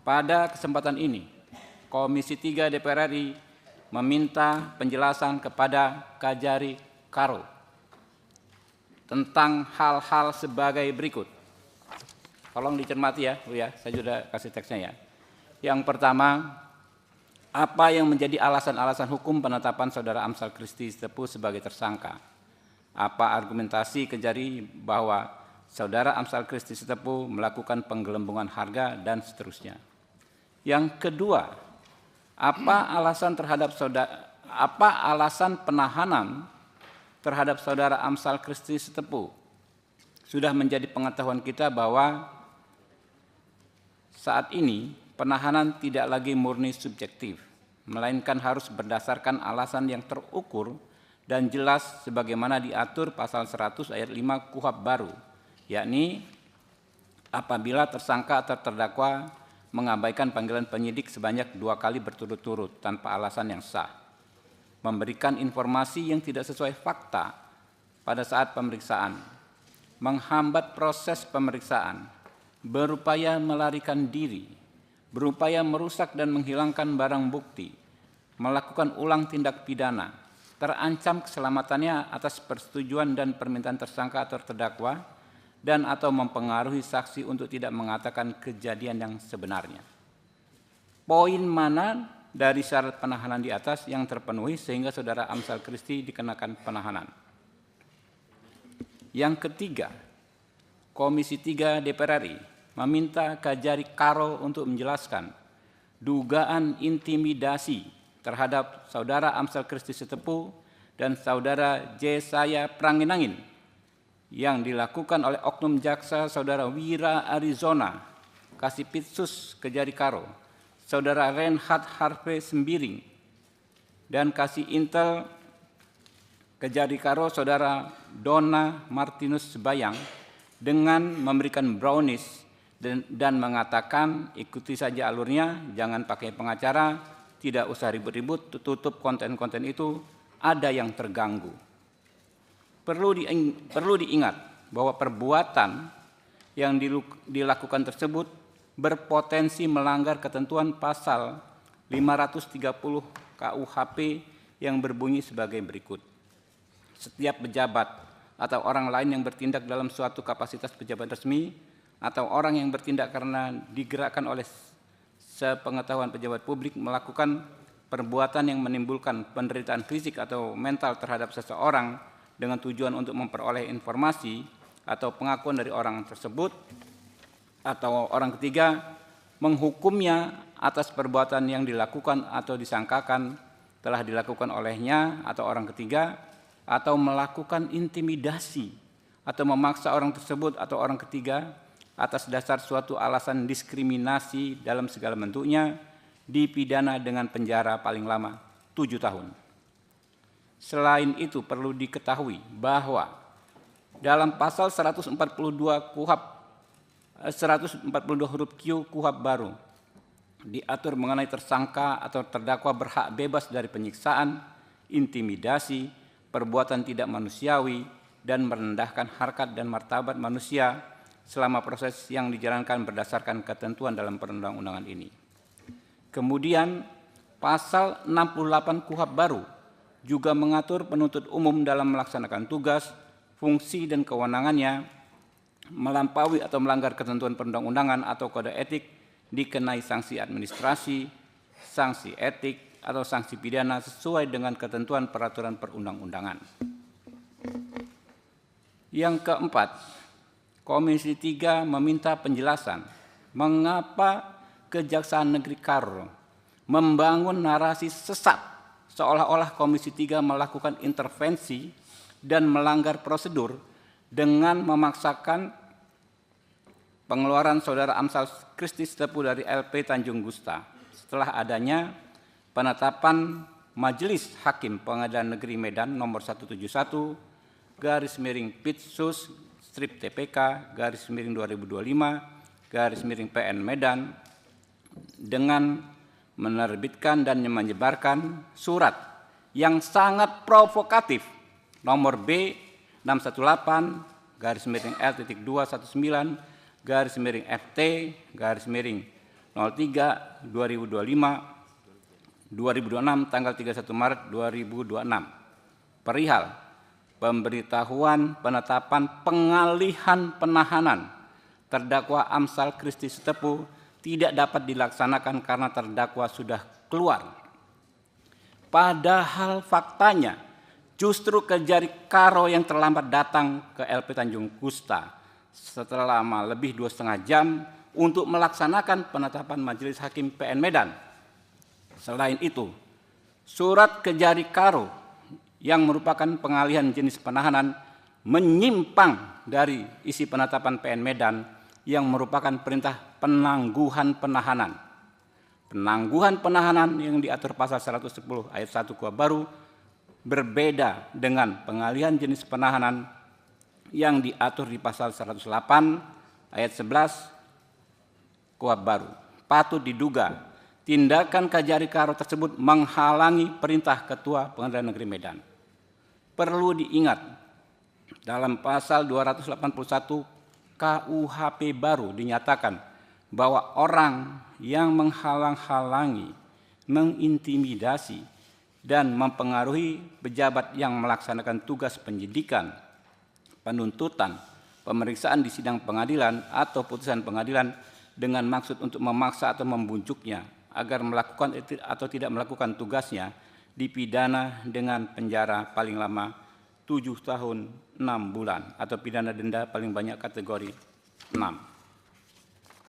Pada kesempatan ini, Komisi 3 DPR RI meminta penjelasan kepada Kajari Karo tentang hal-hal sebagai berikut. Tolong dicermati ya, Bu ya, saya sudah kasih teksnya ya. Yang pertama, apa yang menjadi alasan-alasan hukum penetapan Saudara Amsal Christy Sitepu sebagai tersangka? Apa argumentasi Kejari bahwa Saudara Amsal Christy Sitepu melakukan penggelembungan harga dan seterusnya? Yang kedua, apa alasan penahanan terhadap Saudara Amsal Christy Sitepu? Sudah menjadi pengetahuan kita bahwa saat ini penahanan tidak lagi murni subjektif, melainkan harus berdasarkan alasan yang terukur dan jelas sebagaimana diatur pasal 100 ayat 5 KUHP baru, yakni apabila tersangka atau terdakwa mengabaikan panggilan penyidik sebanyak 2 kali berturut-turut tanpa alasan yang sah, memberikan informasi yang tidak sesuai fakta pada saat pemeriksaan, menghambat proses pemeriksaan, berupaya melarikan diri, berupaya merusak dan menghilangkan barang bukti, melakukan ulang tindak pidana, terancam keselamatannya atas persetujuan dan permintaan tersangka atau terdakwa, dan atau mempengaruhi saksi untuk tidak mengatakan kejadian yang sebenarnya. Poin mana dari syarat penahanan di atas yang terpenuhi sehingga Saudara Amsal Christy dikenakan penahanan? Yang ketiga, Komisi 3 DPR RI meminta Kajari Karo untuk menjelaskan dugaan intimidasi terhadap Saudara Amsal Christy Sitepu dan Saudara J. Saya Pranginangin yang dilakukan oleh oknum jaksa Saudara Wira Arizona Kasipitsus Kejari Karo, Saudara Reinhard Harvey Sembiring, dan Kasih Intel Kejari Karo Saudara Donna Martinus Sebayang dengan memberikan brownies dan mengatakan ikuti saja alurnya, jangan pakai pengacara, tidak usah ribut-ribut, tutup konten-konten itu, ada yang terganggu. Perlu diingat bahwa perbuatan yang dilakukan tersebut berpotensi melanggar ketentuan pasal 530 KUHP yang berbunyi sebagai berikut. Setiap pejabat atau orang lain yang bertindak dalam suatu kapasitas pejabat resmi atau orang yang bertindak karena digerakkan oleh sepengetahuan pejabat publik melakukan perbuatan yang menimbulkan penderitaan fisik atau mental terhadap seseorang dengan tujuan untuk memperoleh informasi atau pengakuan dari orang tersebut atau orang ketiga menghukumnya atas perbuatan yang dilakukan atau disangkakan telah dilakukan olehnya atau orang ketiga, atau melakukan intimidasi atau memaksa orang tersebut atau orang ketiga atas dasar suatu alasan diskriminasi dalam segala bentuknya, dipidana dengan penjara paling lama 7 tahun. Selain itu perlu diketahui bahwa dalam pasal 142 KUHP 142 huruf Q KUHP baru diatur mengenai tersangka atau terdakwa berhak bebas dari penyiksaan, intimidasi, perbuatan tidak manusiawi, dan merendahkan harkat dan martabat manusia selama proses yang dijalankan berdasarkan ketentuan dalam perundang-undangan ini. Kemudian pasal 68 KUHP baru juga mengatur penuntut umum dalam melaksanakan tugas, fungsi, dan kewenangannya melampaui atau melanggar ketentuan perundang-undangan atau kode etik dikenai sanksi administrasi, sanksi etik, atau sanksi pidana sesuai dengan ketentuan peraturan perundang-undangan. Yang keempat, Komisi 3 meminta penjelasan mengapa Kejaksaan Negeri Karo membangun narasi sesat seolah-olah Komisi 3 melakukan intervensi dan melanggar prosedur dengan memaksakan pengeluaran Saudara Amsal Christy Sitepu dari LP Tanjung Gusta setelah adanya penetapan Majelis Hakim Pengadilan Negeri Medan nomor 171/Pitsus/TPK/2025/PN Medan dengan menerbitkan dan menyebarkan surat yang sangat provokatif nomor B 618/L.219/FT 03 2025 2026 tanggal 31 Maret 2026 perihal pemberitahuan penetapan pengalihan penahanan terdakwa Amsal Christy Sitepu tidak dapat dilaksanakan karena terdakwa sudah keluar. Padahal faktanya justru Kejari Karo yang terlambat datang ke LP Tanjung Kusta setelah lebih 2,5 jam untuk melaksanakan penetapan Majelis Hakim PN Medan. Selain itu, surat Kejari Karo yang merupakan pengalihan jenis penahanan menyimpang dari isi penetapan PN Medan yang merupakan perintah penangguhan penahanan. Penangguhan penahanan yang diatur pasal 110 ayat 1 KUHP baru berbeda dengan pengalihan jenis penahanan yang diatur di pasal 108 ayat 11 KUHP baru. Patut diduga tindakan Kejari Karo tersebut menghalangi perintah Ketua Pengadilan Negeri Medan. Perlu diingat, dalam pasal 281 KUHP baru dinyatakan bahwa orang yang menghalang-halangi, mengintimidasi, dan mempengaruhi pejabat yang melaksanakan tugas penyidikan, penuntutan, pemeriksaan di sidang pengadilan atau putusan pengadilan dengan maksud untuk memaksa atau membunjuknya agar melakukan atau tidak melakukan tugasnya dipidana dengan penjara paling lama 7 tahun 6 bulan atau pidana denda paling banyak kategori 6.